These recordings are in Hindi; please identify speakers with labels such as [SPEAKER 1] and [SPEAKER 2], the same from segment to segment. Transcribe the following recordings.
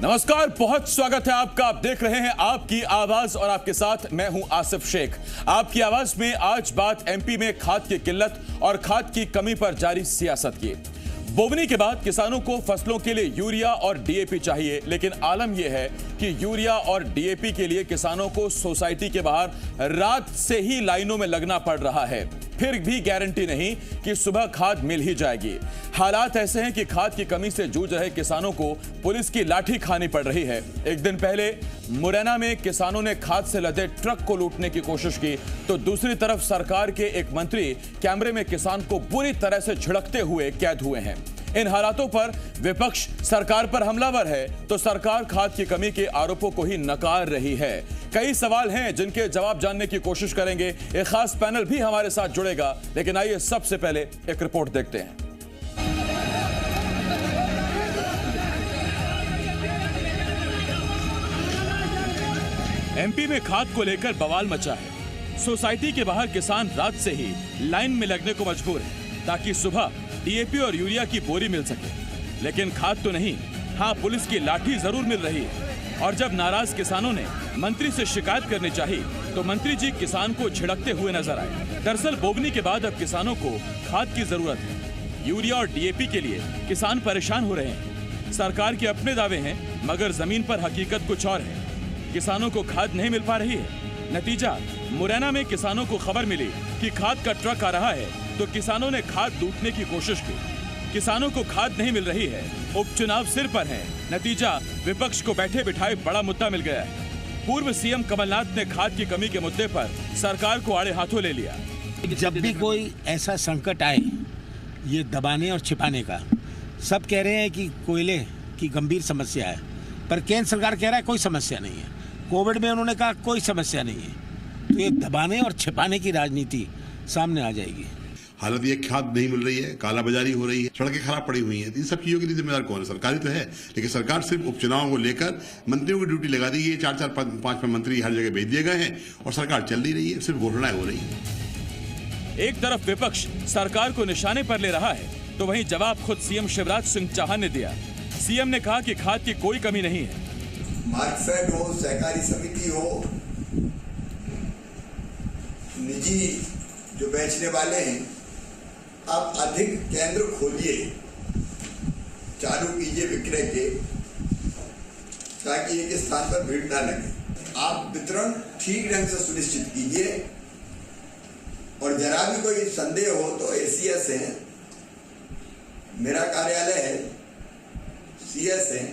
[SPEAKER 1] नमस्कार, बहुत स्वागत है आपका। आप देख रहे हैं आपकी आवाज और आपके साथ मैं हूं आसिफ शेख। आपकी आवाज में आज बात एमपी में खाद की किल्लत और खाद की कमी पर जारी सियासत की। बोवनी के बाद किसानों को फसलों के लिए यूरिया और डीएपी चाहिए, लेकिन आलम यह है कि यूरिया और डीएपी के लिए किसानों को सोसाइटी के बाहर रात से ही लाइनों में लगना पड़ रहा है। फिर भी गारंटी नहीं कि सुबह खाद मिल ही जाएगी। हालात ऐसे हैं कि खाद की कमी से जूझ रहे किसानों को पुलिस की लाठी खानी पड़ रही है। एक दिन पहले मुरैना में किसानों ने खाद से लदे ट्रक को लूटने की कोशिश की, तो दूसरी तरफ सरकार के एक मंत्री कैमरे में किसान को बुरी तरह से झिड़कते हुए कैद हुए हैं। इन हालातों पर विपक्ष सरकार पर हमलावर है, तो सरकार खाद की कमी के आरोपों को ही नकार रही है। कई सवाल हैं जिनके जवाब जानने की कोशिश करेंगे। एक खास पैनल भी हमारे साथ जुड़ेगा, लेकिन आइए सबसे पहले एक रिपोर्ट देखते हैं। एमपी में खाद को लेकर बवाल मचा है। सोसाइटी के बाहर किसान रात से ही लाइन में लगने को मजबूर है ताकि सुबह डीएपी और यूरिया की बोरी मिल सके, लेकिन खाद तो नहीं, हाँ पुलिस की लाठी जरूर मिल रही है। और जब नाराज किसानों ने मंत्री से शिकायत करनी चाहिए, तो मंत्री जी किसान को झिड़कते हुए नजर आए। दरअसल बोवनी के बाद अब किसानों को खाद की जरूरत है। यूरिया और डीएपी के लिए किसान परेशान हो रहे हैं। सरकार के अपने दावे हैं, मगर जमीन पर हकीकत कुछ और है। किसानों को खाद नहीं मिल पा रही है। नतीजा, मुरैना में किसानों को खबर मिली कि खाद का ट्रक आ रहा है, तो किसानों ने खाद लूटने की कोशिश की। किसानों को खाद नहीं मिल रही है, उपचुनाव सिर पर है। नतीजा, विपक्ष को बैठे बिठाए बड़ा मुद्दा मिल गया है। पूर्व सीएम कमलनाथ ने खाद की कमी के मुद्दे पर सरकार को आड़े हाथों ले लिया।
[SPEAKER 2] जब भी कोई ऐसा संकट आए, ये दबाने और छिपाने का, सब कह रहे हैं कि कोयले की गंभीर समस्या है, पर केंद्र सरकार कह रहा है कोई समस्या नहीं है। कोविड में उन्होंने कहा कोई समस्या नहीं है। तो ये दबाने और छिपाने की राजनीति सामने आ जाएगी।
[SPEAKER 3] हालत ये खाद नहीं मिल रही है, कालाबाजारी हो रही है, सड़कें खराब पड़ी हुई हैं। इन सब चीजों के लिए जिम्मेदार कौन है? सरकारी तो है, लेकिन सरकार सिर्फ उपचुनाव को लेकर मंत्रियों की ड्यूटी लगा दी है। 4-4, 5 मंत्री हर जगह भेज दिए गए हैं और सरकार चल नहीं रही है, सिर्फ घोषणाएं हो रही है।
[SPEAKER 1] एक तरफ विपक्ष सरकार को निशाने पर ले रहा है, तो वहीं जवाब खुद सीएम शिवराज सिंह चौहान ने दिया। सीएम ने कहा कि खाद की कोई कमी नहीं है।
[SPEAKER 4] मार्कफेड हो, सहकारी समिति हो, निजी जो बेचने वाले हैं, आप अधिक केंद्र खोलिए, चालू कीजिए विक्रय के, ताकि एक स्थान पर भीड़ ना लगे। आप वितरण ठीक ढंग से सुनिश्चित कीजिए, और जरा भी कोई संदेह हो तो एसीएस है, मेरा कार्यालय है, सीएस है,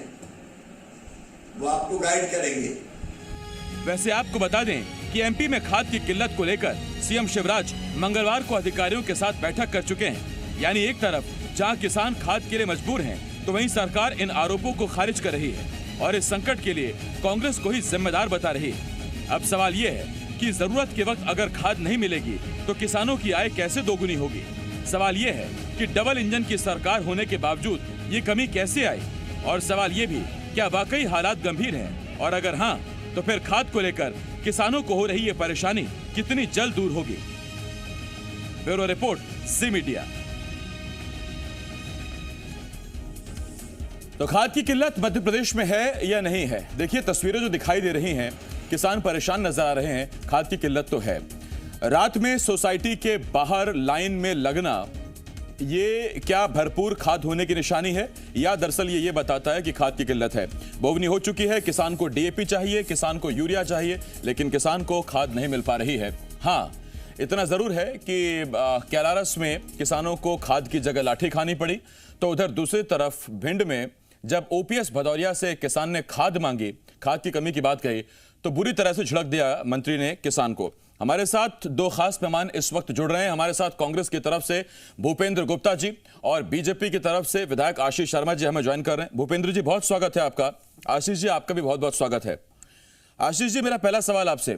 [SPEAKER 4] वो आपको गाइड करेंगे।
[SPEAKER 1] वैसे आपको बता दें कि एमपी में खाद की किल्लत को लेकर सीएम शिवराज मंगलवार को अधिकारियों के साथ बैठक कर चुके हैं। यानी एक तरफ जहां किसान खाद के लिए मजबूर हैं, तो वहीं सरकार इन आरोपों को खारिज कर रही है और इस संकट के लिए कांग्रेस को ही जिम्मेदार बता रही है। अब सवाल ये है कि जरूरत के वक्त अगर खाद नहीं मिलेगी तो किसानों की आय कैसे दोगुनी होगी। सवाल ये है कि डबल इंजन की सरकार होने के बावजूद ये कमी कैसे आई, और सवाल ये भी, क्या वाकई हालात गंभीर हैं, और अगर हाँ, तो फिर खाद को लेकर किसानों को हो रही ये परेशानी कितनी जल्द दूर होगी। Bureau report, C media. तो खाद की किल्लत मध्य प्रदेश में है या नहीं है? देखिए तस्वीरें जो दिखाई दे रही हैं, किसान परेशान नजर आ रहे हैं। खाद की किल्लत तो है। रात में सोसाइटी के बाहर लाइन में लगना, ये क्या भरपूर खाद होने की निशानी है, या दरअसल ये बताता है कि खाद की किल्लत है? बोवनी हो चुकी है, किसान को डीएपी चाहिए, किसान को यूरिया चाहिए, लेकिन किसान को खाद नहीं मिल पा रही है। हाँ, इतना जरूर है कि कैलारस में किसानों को खाद की जगह लाठी खानी पड़ी, तो उधर दूसरी तरफ भिंड में जब ओपीएस भदौरिया से किसान ने खाद मांगी, खाद की कमी की बात कही, तो बुरी तरह से झिड़क दिया मंत्री ने किसान को। हमारे साथ दो खास मेहमान इस वक्त जुड़ रहे हैं। हमारे साथ कांग्रेस की तरफ से भूपेंद्र गुप्ता जी और बीजेपी की तरफ से विधायक आशीष शर्मा जी हमें ज्वाइन कर रहे हैं। भूपेंद्र जी, बहुत स्वागत है आपका। आशीष जी, आपका भी बहुत बहुत स्वागत है। आशीष जी, मेरा पहला सवाल आपसे,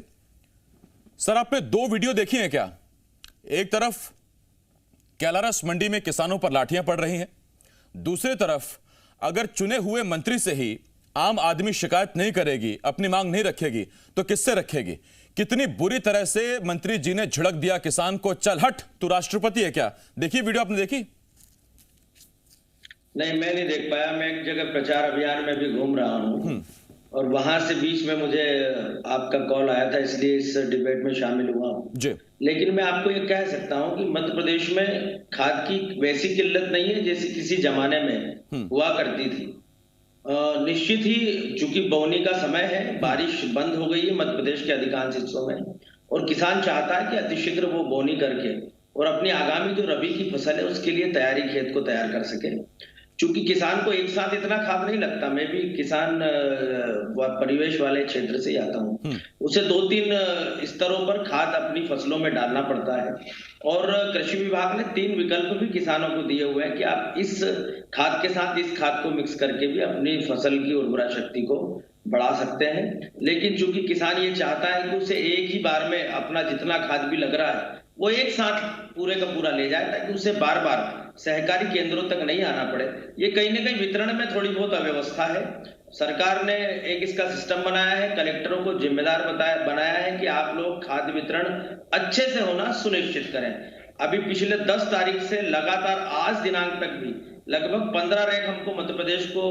[SPEAKER 1] सर आपने 2 वीडियो देखी हैं क्या? एक तरफ कैलारस मंडी में किसानों पर लाठियां पड़ रही हैं, दूसरी तरफ अगर चुने हुए मंत्री से ही आम आदमी शिकायत नहीं करेगी, अपनी मांग नहीं रखेगी, तो किससे रखेगी? कितनी बुरी तरह से मंत्री जी ने झिड़क दिया किसान को, चल हट, तू राष्ट्रपति है क्या? देखिए वीडियो, आपने देखी?
[SPEAKER 5] नहीं, मैं नहीं देख पाया। मैं एक जगह प्रचार अभियान में भी घूम रहा हूँ और वहां से बीच में मुझे आपका कॉल आया था, इसलिए इस डिबेट में शामिल हुआ हूँ
[SPEAKER 1] जी।
[SPEAKER 5] लेकिन मैं आपको ये कह सकता हूँ कि मध्य प्रदेश में खाद की वैसी किल्लत नहीं है जैसी किसी जमाने में हुआ करती थी। निश्चित ही चूंकि बोनी का समय है, बारिश बंद हो गई है मध्य प्रदेश के अधिकांश हिस्सों में और किसान चाहता है कि अतिशीघ्र वो बोनी करके और अपनी आगामी जो रबी की फसल है उसके लिए तैयारी खेत को तैयार कर सके। चूंकि किसान को एक साथ इतना खाद नहीं लगता, मैं भी किसान परिवेश वाले क्षेत्र से आता हूँ, उसे 2-3 स्तरों पर खाद अपनी फसलों में डालना पड़ता है और कृषि विभाग ने 3 विकल्प भी किसानों को दिए हुए हैं कि आप इस खाद के साथ इस खाद को मिक्स करके भी अपनी फसल की उर्वरा शक्ति को बढ़ा सकते हैं। लेकिन चूंकि किसान ये चाहता है कि उसे एक ही बार में अपना जितना खाद भी लग रहा है वो एक साथ पूरे का पूरा ले जाए ताकि उसे बार बार सहकारी केंद्रों तक नहीं आना पड़े। ये कहीं ना कहीं वितरण में थोड़ी बहुत अव्यवस्था है। सरकार ने एक इसका सिस्टम बनाया है, कलेक्टरों को जिम्मेदार बनाया है कि आप लोग खाद्य वितरण अच्छे से होना सुनिश्चित करें। अभी पिछले 10 तारीख से लगातार आज दिनांक तक भी लगभग 15 रैक हमको मध्य प्रदेश को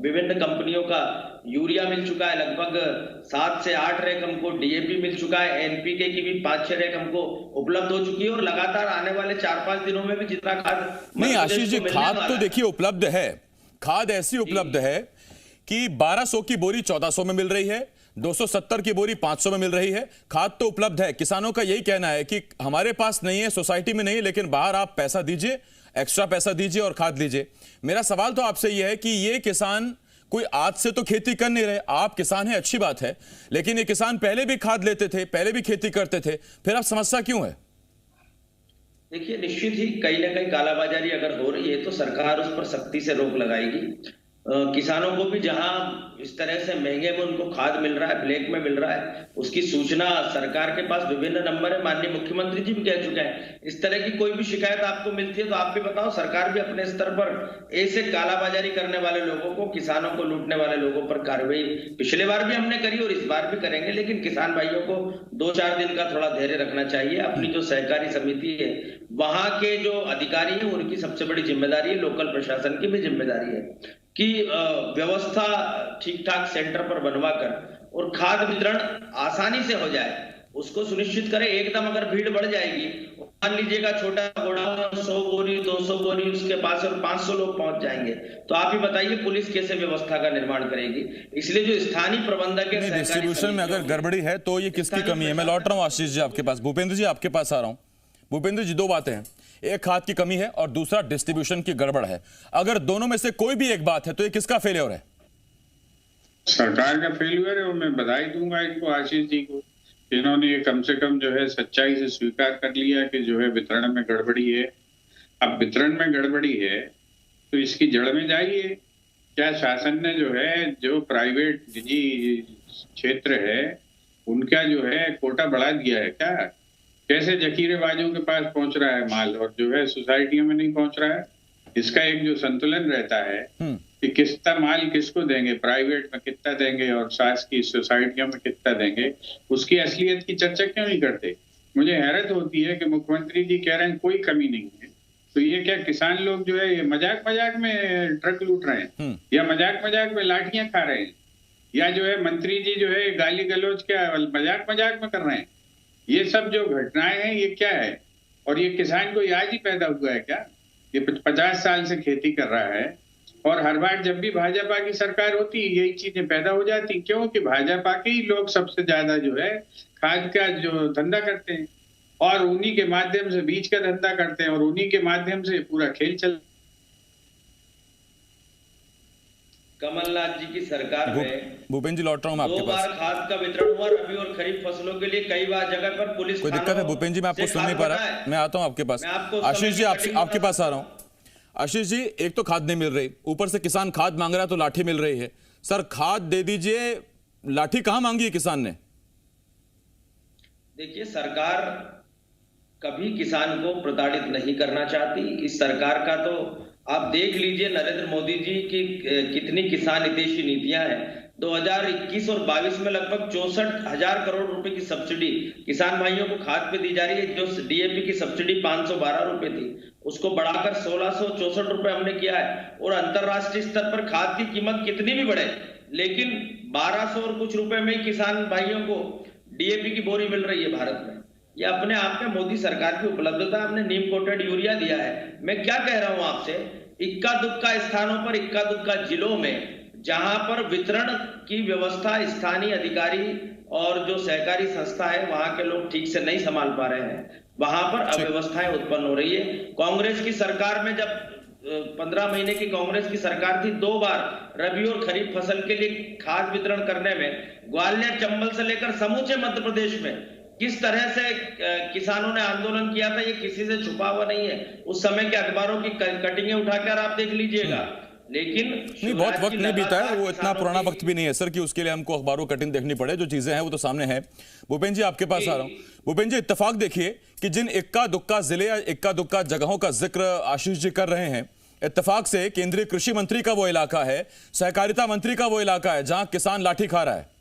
[SPEAKER 5] विभिन्न कंपनियों का यूरिया मिल चुका है, लगभग 7 से 8 रैक हमको डीएपी मिल चुका है, एनपीके की भी 5-6 रैक हमको उपलब्ध हो चुकी है और लगातार आने वाले 4-5 दिनों में भी जितना खाद
[SPEAKER 1] नहीं आशीष जी, खाद तो देखिए उपलब्ध है, खाद ऐसी उपलब्ध है कि 1200 की बोरी 1400 में मिल रही है, 270 की बोरी 500 में मिल रही है। खाद तो उपलब्ध है। किसानों का यही कहना है कि हमारे पास नहीं है, सोसाइटी में नहीं है, लेकिन बाहर आप पैसा दीजिए, एक्स्ट्रा पैसा दीजिए और खाद लीजिए। मेरा सवाल तो आपसे यह है कि ये किसान कोई आज से तो खेती कर नहीं रहे, आप किसान हैं अच्छी बात है, लेकिन ये किसान पहले भी खाद लेते थे, पहले भी खेती करते थे, फिर अब समस्या क्यों है?
[SPEAKER 5] देखिए, निश्चित ही कहीं ना कहीं कालाबाजारी अगर हो रही है तो सरकार उस पर सख्ती से रोक लगाएगी। किसानों को भी जहां इस तरह से महंगे में उनको खाद मिल रहा है, ब्लैक में मिल रहा है, उसकी सूचना सरकार के पास विभिन्न नंबर है। माननीय मुख्यमंत्री जी भी कह चुके हैं, इस तरह की कोई भी शिकायत आपको मिलती है तो आप भी बताओ। सरकार भी अपने स्तर पर ऐसे कालाबाजारी करने वाले लोगों को, किसानों को लूटने वाले लोगों पर कार्रवाई पिछले बार भी हमने करी और इस बार भी करेंगे। लेकिन किसान भाइयों को 2-4 दिन का थोड़ा धैर्य रखना चाहिए। अपनी जो सहकारी समिति है वहां के जो अधिकारी हैं उनकी सबसे बड़ी जिम्मेदारी है, लोकल प्रशासन की भी जिम्मेदारी है कि व्यवस्था ठीक ठाक सेंटर पर बनवाकर और खाद वितरण आसानी से हो जाए, उसको सुनिश्चित करें। एकदम अगर भीड़ बढ़ जाएगी, मान लीजिएगा छोटा गोडाउन 100 बोरी 200 बोरी उसके पास और 500 लोग पहुंच जाएंगे, तो आप ही बताइए पुलिस कैसे व्यवस्था का निर्माण करेगी। इसलिए जो स्थानीय प्रबंधक है,
[SPEAKER 1] डिस्ट्रीब्यूशन में अगर गड़बड़ी है तो ये किसकी कमी है? मैं लौट रहा हूँ आशीष जी आपके पास। भूपेंद्र जी आपके पास आ रहा हूँ। भूपेंद्र जी, 2 बातें हैं, एक खाद की कमी है और दूसरा डिस्ट्रीब्यूशन की गड़बड़ है। अगर दोनों में से कोई भी एक बात है तो ये किसका फेलियर है?
[SPEAKER 6] सरकार का फेलियर है और मैं बधाई दूंगा इनको, आशीष जी को, इन्होंने ये कम से कम जो है सच्चाई से स्वीकार कर लिया कि जो है वितरण में गड़बड़ी है। अब वितरण में गड़बड़ी है तो इसकी जड़ में जाइए। क्या शासन ने जो है, जो प्राइवेट निजी क्षेत्र है उनका जो है कोटा बढ़ा दिया है क्या? कैसे जखीरेबाजों के पास पहुंच रहा है माल और जो है सोसाइटियों में नहीं पहुंच रहा है? इसका एक जो संतुलन रहता है कि कितना माल किसको देंगे, प्राइवेट में कितना देंगे और शासकीय सोसाइटियों में कितना देंगे, उसकी असलियत की चर्चा क्यों नहीं करते? मुझे हैरत होती है कि मुख्यमंत्री जी कह रहे हैं कोई कमी नहीं है, तो ये क्या किसान लोग जो है ये मजाक मजाक में ट्रक लूट रहे हैं या मजाक मजाक में लाठियां खा रहे हैं, या जो है मंत्री जी जो है गाली गलौज क्या मजाक मजाक में कर रहे हैं? ये सब जो घटनाएं हैं ये क्या है? और ये किसान को आज ही पैदा हुआ है क्या? ये 50 साल से खेती कर रहा है और हर बार जब भी भाजपा की सरकार होती है यही चीजें पैदा हो जाती। क्यों? कि भाजपा के ही लोग सबसे ज्यादा जो है खाद का जो धंधा करते हैं और उन्हीं के माध्यम से बीज का धंधा करते हैं और उन्हीं के माध्यम से पूरा खेल चल।
[SPEAKER 5] कमलनाथ जी की सरकार में
[SPEAKER 1] भूपेंद्र जी लौट रहा हूं मैं आपके
[SPEAKER 5] 2
[SPEAKER 1] पास।
[SPEAKER 5] बार खाद का वितरण हुआ, रबी और खरीफ फसलों के लिए कई बार जगह पर पुलिस।
[SPEAKER 1] कोई दिक्कत है भूपेंद्र जी? मैं आपको सुन नहीं पा रहा, मैं आता हूं आपके पास। आशीष जी आपके पास आ रहा हूं। आशीष जी, एक तो खाद नहीं मिल रही, ऊपर से किसान खाद मांग रहा है तो लाठी मिल रही है। सर खाद दे दीजिए, लाठी कहां मांगी है किसान ने?
[SPEAKER 5] देखिए, सरकार कभी किसान को प्रताड़ित नहीं करना चाहती। इस सरकार का तो आप देख लीजिए, नरेंद्र मोदी जी की कितनी किसान हितैषी नीतियां हैं। 2021 और 22 में लगभग 64,000 करोड़ रुपए की सब्सिडी किसान भाइयों को खाद पे दी जा रही है। जो डीएपी की सब्सिडी 512 रुपए थी उसको बढ़ाकर 1664 रुपए हमने किया है। और अंतरराष्ट्रीय स्तर पर खाद की कीमत कितनी भी बढ़े, लेकिन 1200 और कुछ रुपए में ही किसान भाइयों को डीएपी की बोरी मिल रही है भारत में। ये अपने आप में मोदी सरकार की उपलब्धता। हमने नीम कोटेड यूरिया दिया है। मैं क्या कह रहा हूं आपसे, इक्का दुक्का स्थानों पर, इक्का दुक्का जिलों में जहां पर वितरण की व्यवस्था स्थानीय अधिकारी और जो सहकारी संस्था है वहां के लोग ठीक से नहीं संभाल पा रहे हैं, वहां पर अव्यवस्थाएं उत्पन्न हो रही है। कांग्रेस की सरकार में जब 15 महीने की कांग्रेस की सरकार थी, 2 बार रबी और खरीफ फसल के लिए खाद वितरण करने में ग्वालियर चंबल से लेकर समूचे मध्य प्रदेश में किस तरह से किसानों ने आंदोलन किया था, ये किसी से छुपा हुआ नहीं है। उस समय के अखबारों की कटिंगें उठाकर आप देख लीजिएगा। लेकिन
[SPEAKER 1] नहीं, बहुत वक्त नहीं बीता है, वो इतना पुराना वक्त भी नहीं है सर कि उसके लिए हमको अखबारों कटिंग देखनी पड़े। जो चीजें हैं वो तो सामने है। भूपेंद्र जी आपके पास आ रहा हूं। भूपेंद्र जी, इत्तेफाक देखिए कि जिन इक्का दुक्का जिले या इक्का दुक्का जगहों का जिक्र आशीष जी कर रहे हैं, इत्तेफाक से केंद्रीय कृषि मंत्री का वो इलाका है, सहकारिता मंत्री का वो इलाका है जहां किसान लाठी खा रहा है।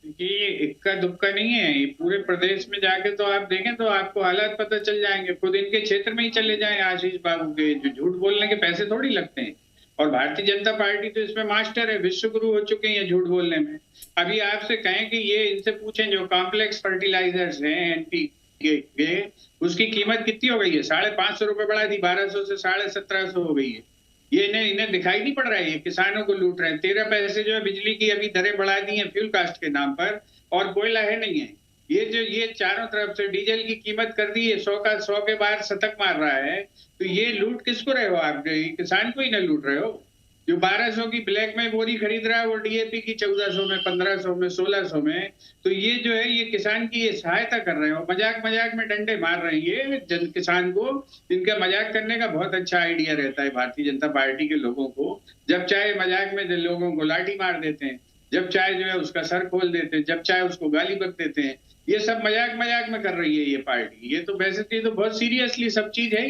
[SPEAKER 6] ये इक्का दुक्का नहीं है, ये पूरे प्रदेश में जाके तो आप देखें तो आपको हालात पता चल जाएंगे। खुद इनके क्षेत्र में ही चले जाएं आशीष बाबू के, जो झूठ बोलने के पैसे थोड़ी लगते हैं। और भारतीय जनता पार्टी तो इसमें मास्टर है, विश्व गुरु हो चुके हैं झूठ बोलने में। अभी आपसे कहें कि ये इनसे पूछें जो कॉम्प्लेक्स फर्टिलाइजर्स हैं एनपीके, उसकी कीमत कितनी हो गई है? 550 रुपए बढ़ा दी, 1200 से 1750 हो गई है। ये इन्हें दिखाई नहीं पड़ रहा है, ये किसानों को लूट रहे हैं। 13 पैसे जो है बिजली की अभी दरें बढ़ा दी हैं फ्यूल कास्ट के नाम पर, और कोयला है नहीं है। ये चारों तरफ से डीजल की कीमत कर दी है, 100 के बाहर शतक मार रहा है। तो ये लूट किसको रहे हो आप? किसान को ही ना लूट रहे हो। जो 1200 की ब्लैक में बोरी खरीद रहा है वो डीएपी की 1400 में, 1500 में, 1600 में। तो ये जो है ये किसान की ये सहायता कर रहे हो, मजाक मजाक में डंडे मार रहे हैं ये किसान को। इनका मजाक करने का बहुत अच्छा आइडिया रहता है भारतीय जनता पार्टी के लोगों को। जब चाहे मजाक में लोगों को लाठी मार देते हैं, जब चाहे जो है उसका सर खोल देते हैं, जब चाहे उसको गाली बक देते हैं। ये सब मजाक मजाक में कर रही है ये पार्टी। ये तो वैसे तो बहुत सीरियसली सब चीज है।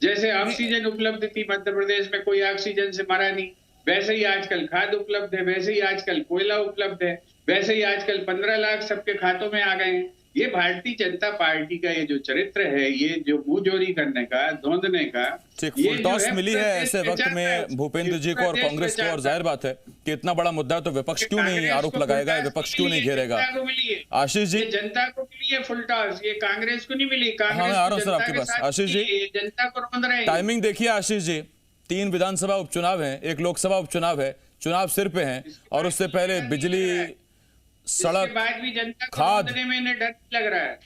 [SPEAKER 6] जैसे ऑक्सीजन उपलब्ध थी मध्य प्रदेश में, कोई ऑक्सीजन से मरा नहीं, वैसे ही आजकल खाद उपलब्ध है, वैसे ही आजकल कोयला उपलब्ध है, वैसे ही आजकल 15 लाख सबके खातों में आ गए हैं। ये भारतीय जनता पार्टी का ये जो चरित्र है, ये जो मुंहजोरी करने का, धोंधने का,
[SPEAKER 1] फुल टॉस मिली है ऐसे वक्त में भूपेंद्र जी को और कांग्रेस को। और जाहिर बात है कि इतना बड़ा मुद्दा है तो विपक्ष क्यों नहीं आरोप लगाएगा, विपक्ष क्यों नहीं घेरेगा? आशीष जी,
[SPEAKER 6] जनता को मिली है फुल टॉस, ये कांग्रेस को नहीं मिली।
[SPEAKER 1] हाँ, मैं आ रहा हूँ सर आपके पास। आशीष जी,
[SPEAKER 6] जनता को रोंद रहे हैं।
[SPEAKER 1] टाइमिंग देखिए आशीष जी, 3 विधानसभा उपचुनाव हैं, 1 लोकसभा उपचुनाव है, चुनाव सिर पे हैं, और उससे पहले बिजली, सड़क,
[SPEAKER 6] बाद भी जनता
[SPEAKER 1] खाद
[SPEAKER 6] में इन्हें डर लग रहा है।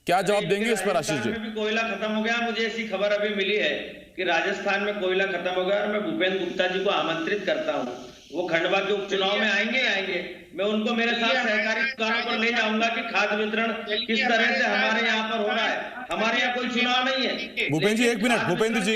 [SPEAKER 1] क्या जवाब देंगे इस पर आशीष जी?
[SPEAKER 5] राजस्थान में भी कोयला खत्म हो गया। मुझे ऐसी खबर अभी मिली है कि राजस्थान में कोयला खत्म हो गया, और मैं भूपेंद्र गुप्ता जी को आमंत्रित करता हूं। वो खंडवा के उपचुनाव में आएंगे। मैं उनको मेरे साथ सहकारी दुकानों पर ले जाऊंगा कि खाद वितरण किस तरह से हमारे यहाँ पर हो रहा है। हमारे यहाँ कोई चुनाव नहीं है।
[SPEAKER 1] भूपेंद्र जी 1 मिनट, भूपेंद्र जी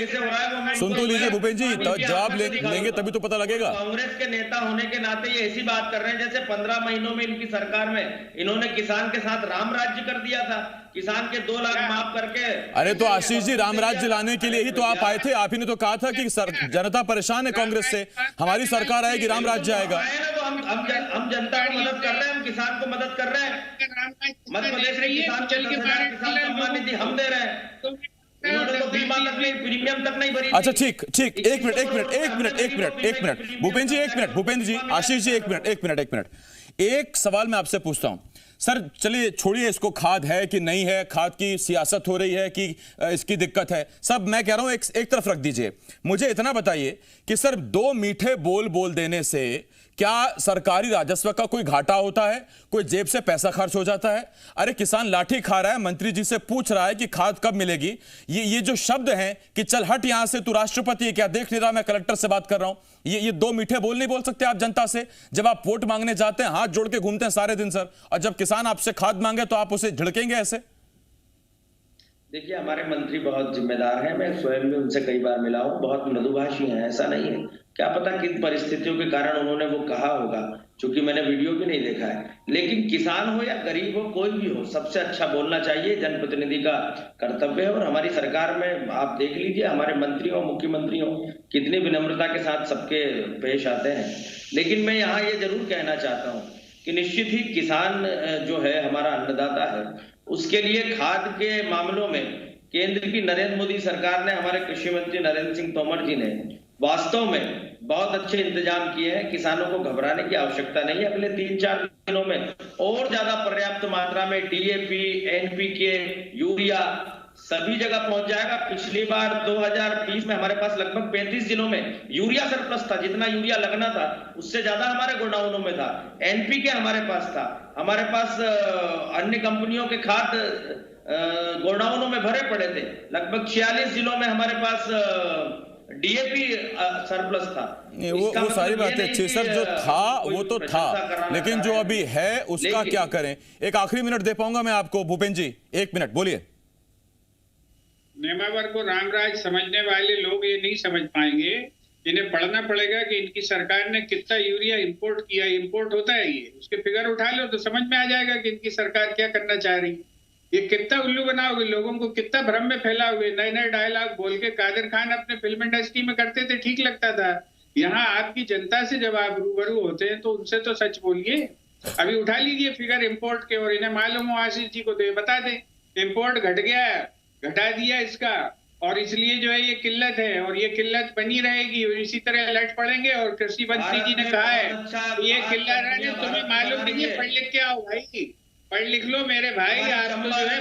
[SPEAKER 1] सुन तो लीजिए। भूपेंद्र जी जवाब लेंगे तभी तो पता लगेगा।
[SPEAKER 5] कांग्रेस के नेता होने के नाते ये ऐसी बात कर रहे हैं जैसे 15 महीनों में इनकी सरकार में इन्होंने किसान के साथ राम राज्य कर दिया था। किसान के 2 लाख माफ करके।
[SPEAKER 1] अरे तो आशीष जी, राम राज्य लाने के लिए ही तो आप आए थे। आप ही ने तो कहा था कि जनता परेशान है कांग्रेस से, हमारी सरकार आएगी, राम राज्य आएगा।
[SPEAKER 5] हम जनता को मदद कर रहे हैं, हम किसान को मदद कर रहे हैं। मध्य प्रदेश में किसान चल के किसान सम्मान निधि हम दे रहे हैं। इन्होंने तो बीमा तक नहीं, प्रीमियम तक नहीं भरी।
[SPEAKER 1] अच्छा ठीक, 1 मिनट भूपेंद्र जी, 1 मिनट भूपेंद्र जी, आशीष जी 1 मिनट। एक सवाल मैं आपसे पूछता हूं सर। चलिए छोड़िए इसको, खाद है कि नहीं है, खाद की सियासत हो रही है कि इसकी दिक्कत है, सब मैं कह रहा हूं एक तरफ रख दीजिए। मुझे इतना बताइए कि सर 2 मीठे बोल देने से क्या सरकारी राजस्व का कोई घाटा होता है? कोई जेब से पैसा खर्च हो जाता है? अरे किसान लाठी खा रहा है, मंत्री जी से पूछ रहा है कि खाद कब मिलेगी। ये जो शब्द हैं कि चल हट यहां से, तू राष्ट्रपति है क्या, देख नहीं रहा मैं कलेक्टर से बात कर रहा हूं, ये 2 मीठे बोल नहीं बोल सकते आप जनता से? जब आप वोट मांगने जाते हैं हाथ जोड़ के घूमते हैं सारे दिन सर, और जब किसान आपसे खाद मांगे तो आप उसे झिड़केंगे ऐसे?
[SPEAKER 5] देखिए, हमारे मंत्री बहुत जिम्मेदार हैं। मैं स्वयं भी उनसे कई बार मिला हूं, बहुत मृदुभाषी हैं, ऐसा नहीं है। क्या पता किन परिस्थितियों के कारण उन्होंने वो कहा होगा, क्योंकि मैंने वीडियो भी नहीं देखा है। लेकिन किसान हो या गरीब हो, कोई भी हो, सबसे अच्छा बोलना चाहिए, जनप्रतिनिधि का कर्तव्य है। और हमारी सरकार में आप देख लीजिए, हमारे मंत्री हो, मुख्यमंत्री हो, कितनी विनम्रता के साथ सबके पेश आते हैं। लेकिन मैं यहाँ ये जरूर कहना चाहता हूँ कि निश्चित ही किसान जो है हमारा अन्नदाता है, उसके लिए खाद के मामलों में केंद्र की नरेंद्र मोदी सरकार ने, हमारे कृषि मंत्री नरेंद्र सिंह तोमर जी ने वास्तव में बहुत अच्छे इंतजाम किए हैं। किसानों को घबराने की आवश्यकता नहीं है। अगले 3-4 दिनों में और ज्यादा पर्याप्त मात्रा में डीएपी, एनपीके, यूरिया सभी जगह पहुंच जाएगा। पिछली बार 2020 में हमारे पास लगभग 35 जिलों में यूरिया सरप्लस था। जितना यूरिया लगना था उससे ज्यादा हमारे गोडाउनों में था। एनपीके हमारे पास था। हमारे पास अन्य कंपनियों के खाद गोडाउनों में भरे पड़े थे। लगभग 46 जिलों में हमारे पास डीएपी सरप्लस था।
[SPEAKER 1] वो सारी बातें अच्छी सर, जो था वो तो था, लेकिन जो अभी है उसका क्या करें? एक आखिरी मिनट दे पाऊंगा मैं आपको, भूपेंद्र जी, 1 मिनट बोलिए।
[SPEAKER 6] नेमावर को रामराज समझने वाले लोग ये नहीं समझ पाएंगे। इन्हें पढ़ना पड़ेगा कि इनकी सरकार ने कितना यूरिया इंपोर्ट किया। इंपोर्ट होता है ये, उसके फिगर उठा लो तो समझ में आ जाएगा कि इनकी सरकार क्या करना चाह रही है। ये कितना उल्लू बनाओगे, लोगों को कितना भ्रम में फैलाओगे। नए नए डायलॉग बोल के कादिर खान अपने फिल्म इंडस्ट्री में करते थे, ठीक लगता था। यहाँ आपकी जनता से जब आप रूबरू होते हैं तो उनसे तो सच बोलिए। अभी उठा लीजिए फिगर इंपोर्ट के, और इन्हें मालूम हो आशीष जी को तो ये बता दें इंपोर्ट घट गया, घटा दिया इसका, और इसलिए जो है ये किल्लत है और ये किल्लत बनी रहेगी। और इसी तरह अलर्ट पड़ेंगे। और कृषि मंत्री जी ने कहा है ये किल्लत है, तुम्हें मालूम नहीं है, पढ़ लिख के आओ भाई, पढ़ लिख लो मेरे भाई। आपको जो है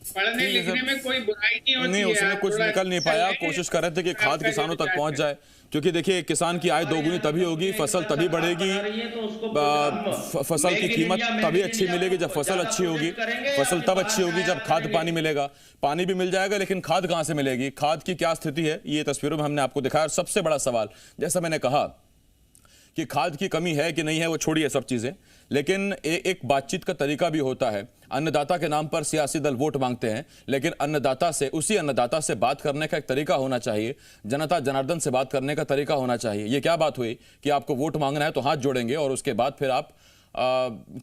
[SPEAKER 6] पढ़ने लिखने में कोई बुराई नहीं होती
[SPEAKER 1] नहीं, उसमें कुछ निकल नहीं पाया। कोशिश कर रहे थे कि खाद किसानों तक पहुंच जाए, क्योंकि देखिए किसान की आय दोगुनी तभी होगी, फसल तभी बढ़ेगी, फसल की कीमत तभी अच्छी मिलेगी जब फसल अच्छी होगी। फसल तब अच्छी होगी जब खाद पानी मिलेगा। पानी भी मिल जाएगा लेकिन खाद कहां से मिलेगी? खाद की क्या स्थिति है ये तस्वीरों में हमने आपको दिखाया। सबसे बड़ा सवाल, जैसा मैंने कहा कि खाद की कमी है कि नहीं है वो छोड़िए सब चीजें, लेकिन एक बातचीत का तरीका भी होता है। अन्नदाता के नाम पर सियासी दल वोट मांगते हैं, लेकिन उसी अन्नदाता से बात करने का एक तरीका होना चाहिए। जनता जनार्दन से बात करने का तरीका होना चाहिए। ये क्या बात हुई कि आपको वोट मांगना है तो हाथ जोड़ेंगे और उसके बाद फिर आप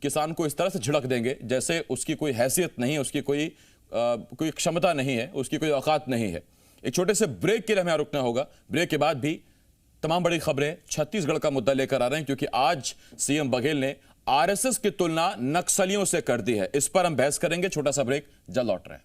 [SPEAKER 1] किसान को इस तरह से झिड़क देंगे जैसे उसकी कोई हैसियत नहीं है, उसकी कोई क्षमता नहीं है, उसकी कोई औकात नहीं है। एक छोटे से ब्रेक के लिए हमें रुकना होगा। ब्रेक के बाद भी तमाम बड़ी खबरें छत्तीसगढ़ का मुद्दा लेकर आ रहे हैं, क्योंकि आज सीएम बघेल ने आरएसएस की तुलना नक्सलियों से कर दी है। इस पर हम बहस करेंगे। छोटा सा ब्रेक, जल्द लौट रहे हैं।